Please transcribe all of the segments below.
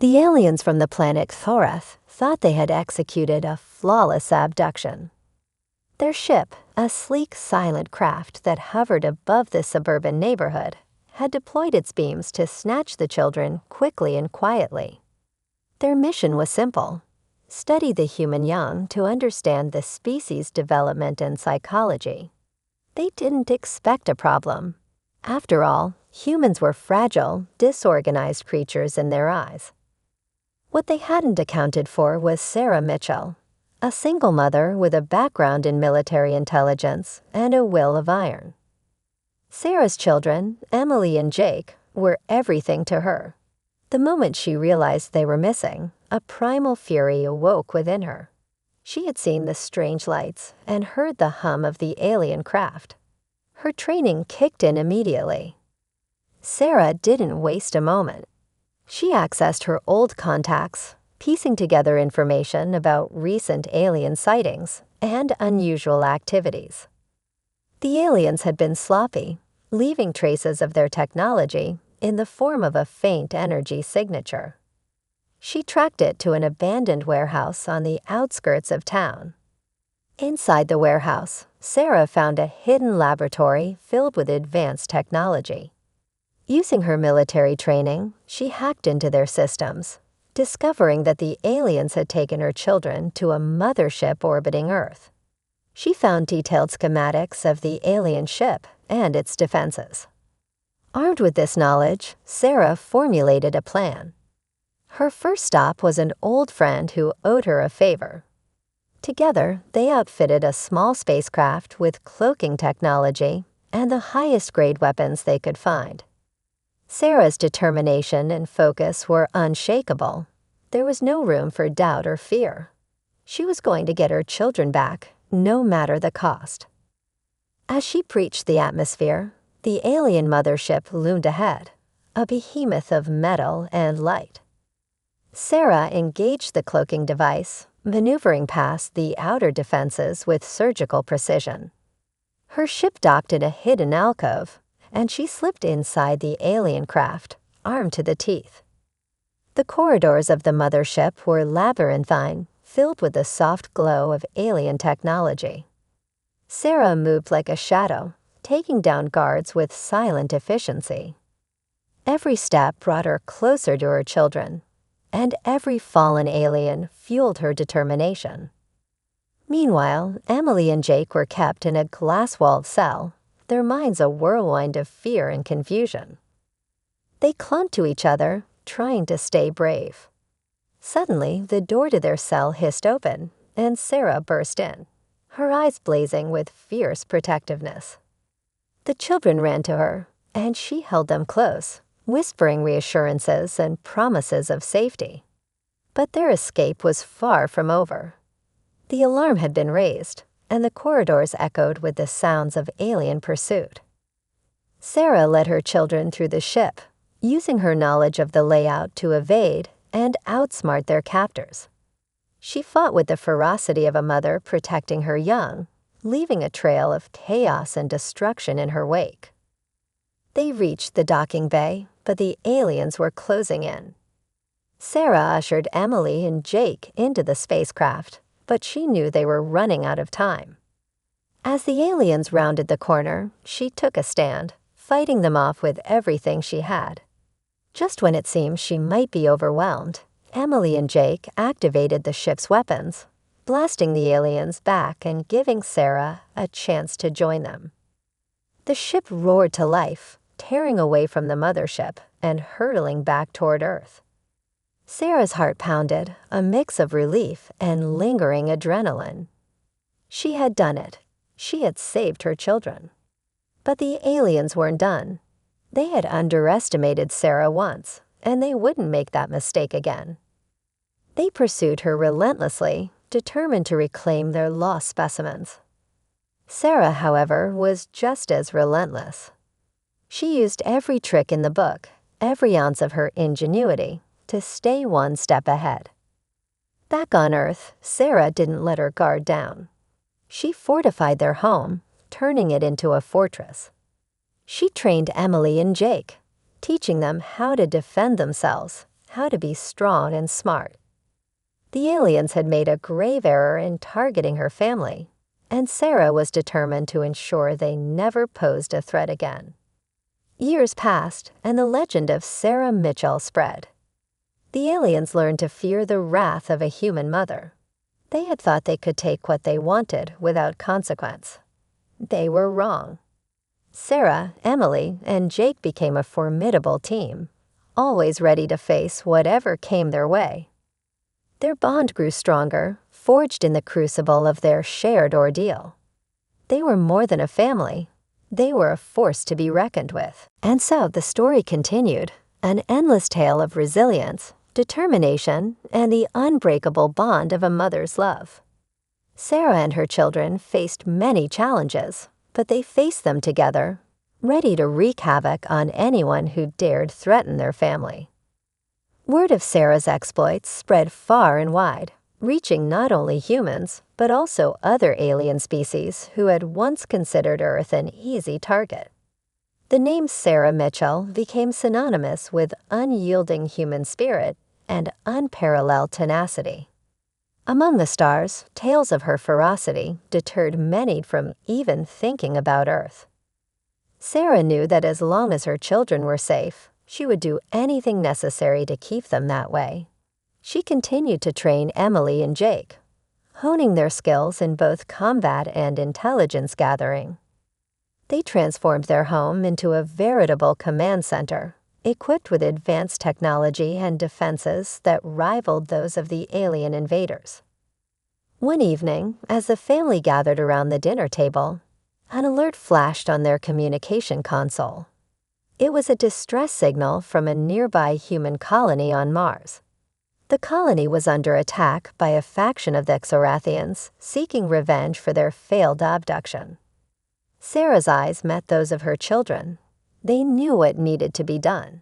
The aliens from the planet Thorath thought they had executed a flawless abduction. Their ship, a sleek, silent craft that hovered above the suburban neighborhood, had deployed its beams to snatch the children quickly and quietly. Their mission was simple: study the human young to understand the species' development and psychology. They didn't expect a problem. After all, humans were fragile, disorganized creatures in their eyes. What they hadn't accounted for was Sarah Mitchell, a single mother with a background in military intelligence and a will of iron. Sarah's children, Emily and Jake, were everything to her. The moment she realized they were missing, a primal fury awoke within her. She had seen the strange lights and heard the hum of the alien craft. Her training kicked in immediately. Sarah didn't waste a moment. She accessed her old contacts, piecing together information about recent alien sightings and unusual activities. The aliens had been sloppy, leaving traces of their technology in the form of a faint energy signature. She tracked it to an abandoned warehouse on the outskirts of town. Inside the warehouse, Sarah found a hidden laboratory filled with advanced technology. Using her military training, she hacked into their systems, discovering that the aliens had taken her children to a mothership orbiting Earth. She found detailed schematics of the alien ship and its defenses. Armed with this knowledge, Sarah formulated a plan. Her first stop was an old friend who owed her a favor. Together, they outfitted a small spacecraft with cloaking technology and the highest-grade weapons they could find. Sarah's determination and focus were unshakable. There was no room for doubt or fear. She was going to get her children back, no matter the cost. As she breached the atmosphere, the alien mothership loomed ahead, a behemoth of metal and light. Sarah engaged the cloaking device, maneuvering past the outer defenses with surgical precision. Her ship docked in a hidden alcove, and she slipped inside the alien craft, armed to the teeth. The corridors of the mothership were labyrinthine, filled with the soft glow of alien technology. Sarah moved like a shadow, taking down guards with silent efficiency. Every step brought her closer to her children, and every fallen alien fueled her determination. Meanwhile, Emily and Jake were kept in a glass-walled cell, their minds a whirlwind of fear and confusion. They clung to each other, trying to stay brave. Suddenly, the door to their cell hissed open, and Sarah burst in, her eyes blazing with fierce protectiveness. The children ran to her, and she held them close, whispering reassurances and promises of safety. But their escape was far from over. The alarm had been raised, and the corridors echoed with the sounds of alien pursuit. Sarah led her children through the ship, using her knowledge of the layout to evade and outsmart their captors. She fought with the ferocity of a mother protecting her young, leaving a trail of chaos and destruction in her wake. They reached the docking bay, but the aliens were closing in. Sarah ushered Emily and Jake into the spacecraft, but she knew they were running out of time. As the aliens rounded the corner, she took a stand, fighting them off with everything she had. Just when it seemed she might be overwhelmed, Emily and Jake activated the ship's weapons, blasting the aliens back and giving Sarah a chance to join them. The ship roared to life, tearing away from the mothership and hurtling back toward Earth. Sarah's heart pounded, a mix of relief and lingering adrenaline. She had done it. She had saved her children. But the aliens weren't done. They had underestimated Sarah once, and they wouldn't make that mistake again. They pursued her relentlessly, determined to reclaim their lost specimens. Sarah, however, was just as relentless. She used every trick in the book, every ounce of her ingenuity, to stay one step ahead. Back on Earth, Sarah didn't let her guard down. She fortified their home, turning it into a fortress. She trained Emily and Jake, teaching them how to defend themselves, how to be strong and smart. The aliens had made a grave error in targeting her family, and Sarah was determined to ensure they never posed a threat again. Years passed, and the legend of Sarah Mitchell spread. The aliens learned to fear the wrath of a human mother. They had thought they could take what they wanted without consequence. They were wrong. Sarah, Emily, and Jake became a formidable team, always ready to face whatever came their way. Their bond grew stronger, forged in the crucible of their shared ordeal. They were more than a family. They were a force to be reckoned with. And so the story continued, an endless tale of resilience, determination, and the unbreakable bond of a mother's love. Sarah and her children faced many challenges, but they faced them together, ready to wreak havoc on anyone who dared threaten their family. Word of Sarah's exploits spread far and wide, reaching not only humans, but also other alien species who had once considered Earth an easy target. The name Sarah Mitchell became synonymous with unyielding human spirit and unparalleled tenacity. Among the stars, tales of her ferocity deterred many from even thinking about Earth. Sarah knew that as long as her children were safe, she would do anything necessary to keep them that way. She continued to train Emily and Jake, honing their skills in both combat and intelligence gathering. They transformed their home into a veritable command center, equipped with advanced technology and defenses that rivaled those of the alien invaders. One evening, as the family gathered around the dinner table, an alert flashed on their communication console. It was a distress signal from a nearby human colony on Mars. The colony was under attack by a faction of the Xorathians seeking revenge for their failed abduction. Sarah's eyes met those of her children. They knew what needed to be done.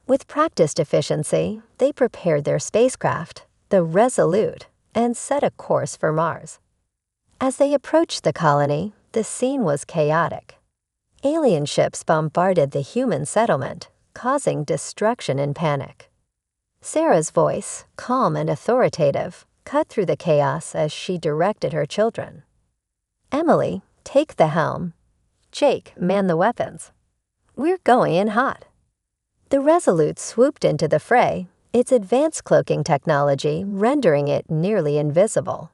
With practiced efficiency, they prepared their spacecraft, the Resolute, and set a course for Mars. As they approached the colony, the scene was chaotic. Alien ships bombarded the human settlement, causing destruction and panic. Sarah's voice, calm and authoritative, cut through the chaos as she directed her children. Emily, take the helm. Jake, man the weapons. We're going in hot. The Resolute swooped into the fray, its advanced cloaking technology rendering it nearly invisible.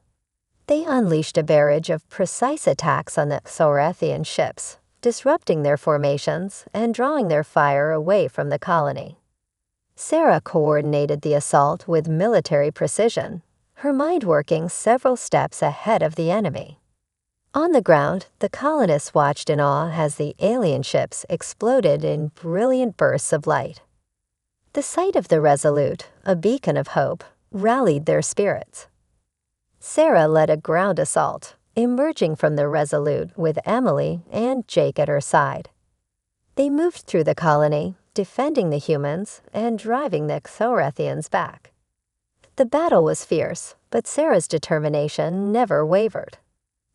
They unleashed a barrage of precise attacks on the Xorathian ships, disrupting their formations and drawing their fire away from the colony. Sarah coordinated the assault with military precision, her mind working several steps ahead of the enemy. On the ground, the colonists watched in awe as the alien ships exploded in brilliant bursts of light. The sight of the Resolute, a beacon of hope, rallied their spirits. Sarah led a ground assault, emerging from the Resolute with Emily and Jake at her side. They moved through the colony, defending the humans and driving the Xorathians back. The battle was fierce, but Sarah's determination never wavered.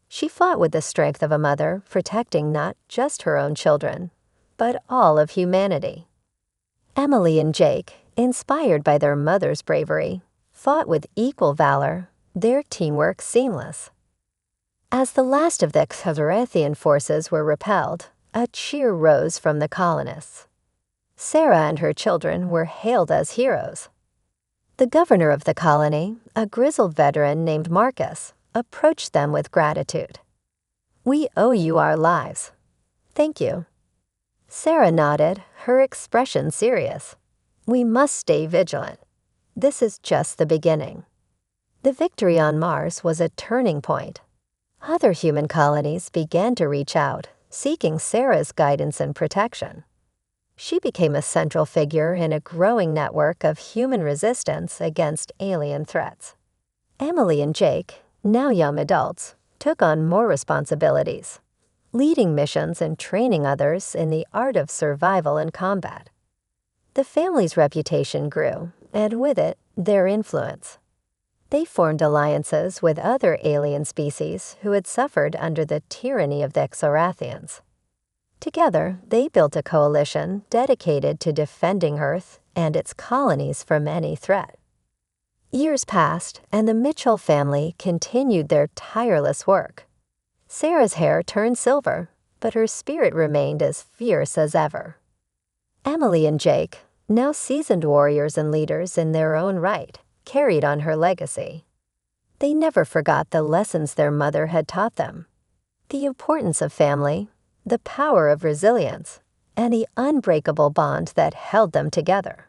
She fought with the strength of a mother, protecting not just her own children, but all of humanity. Emily and Jake, inspired by their mother's bravery, fought with equal valor, their teamwork seamless. As the last of the Xorathian forces were repelled, a cheer rose from the colonists. Sarah and her children were hailed as heroes. The governor of the colony, a grizzled veteran named Marcus, approached them with gratitude. "We owe you our lives." "Thank you." Sarah nodded, her expression serious. "We must stay vigilant. This is just the beginning." The victory on Mars was a turning point. Other human colonies began to reach out, seeking Sarah's guidance and protection. She became a central figure in a growing network of human resistance against alien threats. Emily and Jake, now young adults, took on more responsibilities, leading missions and training others in the art of survival and combat. The family's reputation grew, and with it, their influence. They formed alliances with other alien species who had suffered under the tyranny of the Xorathians. Together, they built a coalition dedicated to defending Earth and its colonies from any threat. Years passed, and the Mitchell family continued their tireless work. Sarah's hair turned silver, but her spirit remained as fierce as ever. Emily and Jake, now seasoned warriors and leaders in their own right, carried on her legacy. They never forgot the lessons their mother had taught them: the importance of family, the power of resilience, and the unbreakable bond that held them together.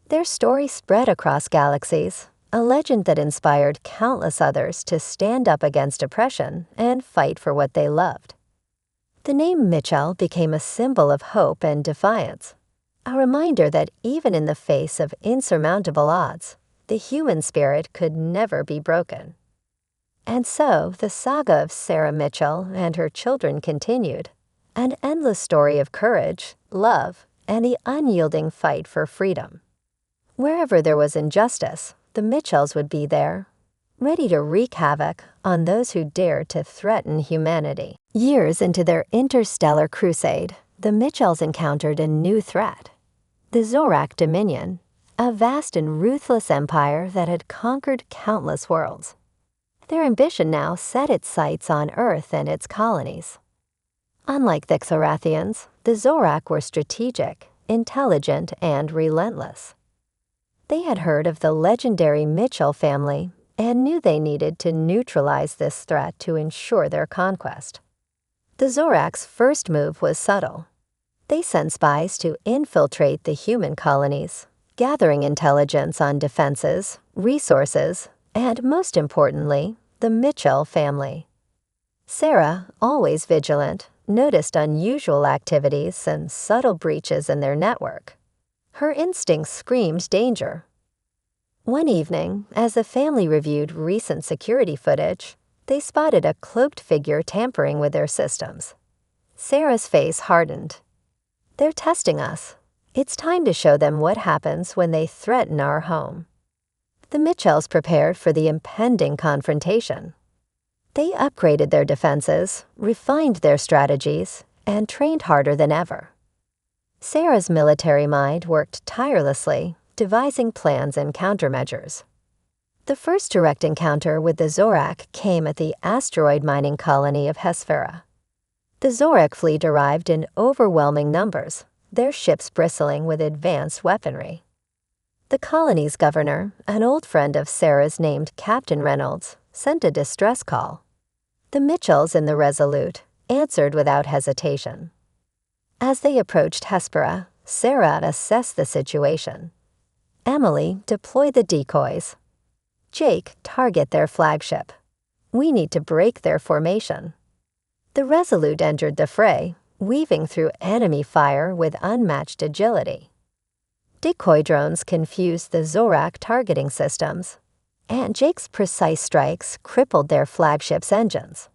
Their story spread across galaxies, a legend that inspired countless others to stand up against oppression and fight for what they loved. The name Mitchell became a symbol of hope and defiance, a reminder that even in the face of insurmountable odds, the human spirit could never be broken. And so the saga of Sarah Mitchell and her children continued, an endless story of courage, love, and the unyielding fight for freedom. Wherever there was injustice, the Mitchells would be there, ready to wreak havoc on those who dared to threaten humanity. Years into their interstellar crusade, the Mitchells encountered a new threat: the Zorak Dominion, a vast and ruthless empire that had conquered countless worlds. Their ambition now set its sights on Earth and its colonies. Unlike the Xarathians, the Zorak were strategic, intelligent, and relentless. They had heard of the legendary Mitchell family and knew they needed to neutralize this threat to ensure their conquest. The Zorak's first move was subtle. They sent spies to infiltrate the human colonies, gathering intelligence on defenses, resources, and most importantly, the Mitchell family. Sarah, always vigilant, noticed unusual activities and subtle breaches in their network. Her instincts screamed danger. One evening, as the family reviewed recent security footage, they spotted a cloaked figure tampering with their systems. Sarah's face hardened. "They're testing us. It's time to show them what happens when they threaten our home." The Mitchells prepared for the impending confrontation. They upgraded their defenses, refined their strategies, and trained harder than ever. Sarah's military mind worked tirelessly, devising plans and countermeasures. The first direct encounter with the Zorak came at the asteroid mining colony of Hesphera. The Zorak fleet arrived in overwhelming numbers, their ships bristling with advanced weaponry. The colony's governor, an old friend of Sarah's named Captain Reynolds, sent a distress call. The Mitchells in the Resolute answered without hesitation. As they approached Hespera, Sarah assessed the situation. Emily deployed the decoys. Jake target their flagship. We need to break their formation. The Resolute entered the fray, weaving through enemy fire with unmatched agility. Decoy drones confused the Zorak targeting systems, and Jake's precise strikes crippled their flagship's engines.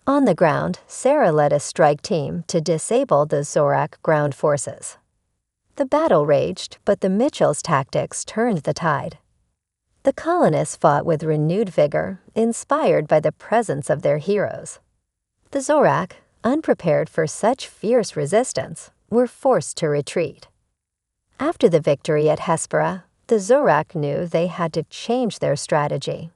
On the ground, Sarah led a strike team to disable the Zorak ground forces. The battle raged, but the Mitchells' tactics turned the tide. The colonists fought with renewed vigor, inspired by the presence of their heroes. The Zorak, unprepared for such fierce resistance, were forced to retreat. After the victory at Hespera, the Zorak knew they had to change their strategy.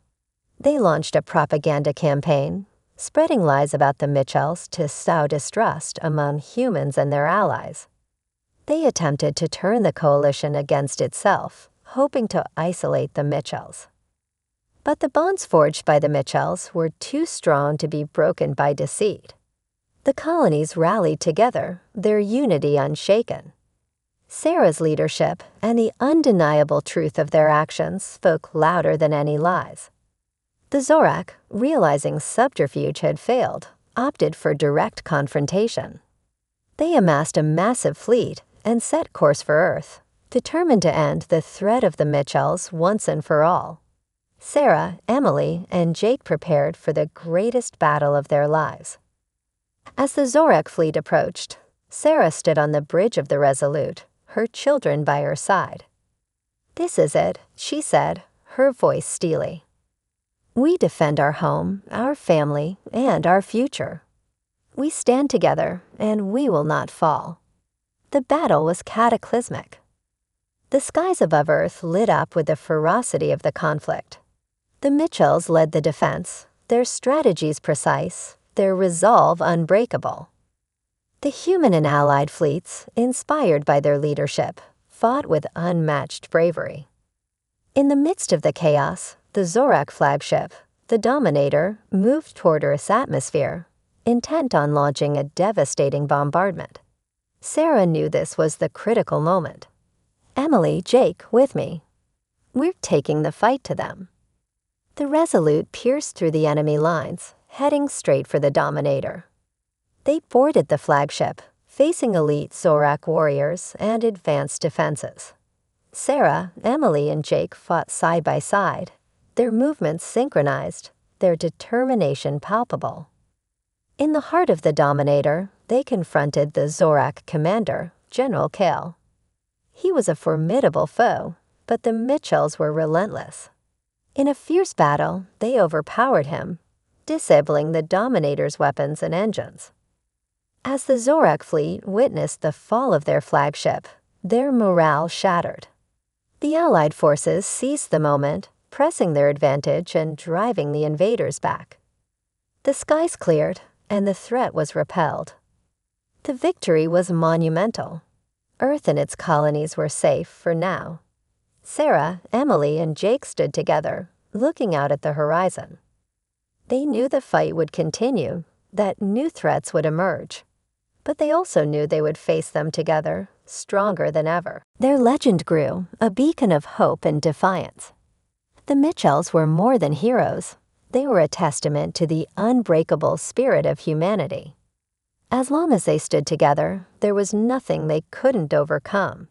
They launched a propaganda campaign, spreading lies about the Mitchells to sow distrust among humans and their allies. They attempted to turn the coalition against itself, hoping to isolate the Mitchells. But the bonds forged by the Mitchells were too strong to be broken by deceit. The colonies rallied together, their unity unshaken. Sarah's leadership and the undeniable truth of their actions spoke louder than any lies. The Zorak, realizing subterfuge had failed, opted for direct confrontation. They amassed a massive fleet and set course for Earth, determined to end the threat of the Mitchells once and for all. Sarah, Emily, and Jake prepared for the greatest battle of their lives. As the Zorak fleet approached, Sarah stood on the bridge of the Resolute, her children by her side. "This is it," she said, her voice steely. "We defend our home, our family, and our future. We stand together, and we will not fall." The battle was cataclysmic. The skies above Earth lit up with the ferocity of the conflict. The Mitchells led the defense, their strategies precise, their resolve unbreakable. The human and allied fleets, inspired by their leadership, fought with unmatched bravery. In the midst of the chaos, the Zorak flagship, the Dominator, moved toward Earth's atmosphere, intent on launching a devastating bombardment. Sarah knew this was the critical moment. "Emily, Jake, with me. We're taking the fight to them." The Resolute pierced through the enemy lines, heading straight for the Dominator. They boarded the flagship, facing elite Zorak warriors and advanced defenses. Sarah, Emily, and Jake fought side by side, their movements synchronized, their determination palpable. In the heart of the Dominator, they confronted the Zorak commander, General Kale. He was a formidable foe, but the Mitchells were relentless. In a fierce battle, they overpowered him, disabling the Dominator's weapons and engines. As the Zorak fleet witnessed the fall of their flagship, their morale shattered. The Allied forces seized the moment, pressing their advantage and driving the invaders back. The skies cleared, and the threat was repelled. The victory was monumental. Earth and its colonies were safe for now. Sarah, Emily, and Jake stood together, looking out at the horizon. They knew the fight would continue, that new threats would emerge. But they also knew they would face them together, stronger than ever. Their legend grew, a beacon of hope and defiance. The Mitchells were more than heroes. They were a testament to the unbreakable spirit of humanity. As long as they stood together, there was nothing they couldn't overcome.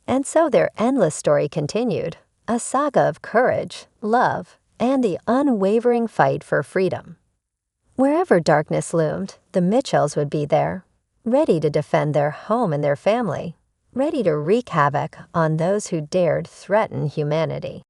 And so their endless story continued, a saga of courage, love, and the unwavering fight for freedom. Wherever darkness loomed, the Mitchells would be there, ready to defend their home and their family, ready to wreak havoc on those who dared threaten humanity.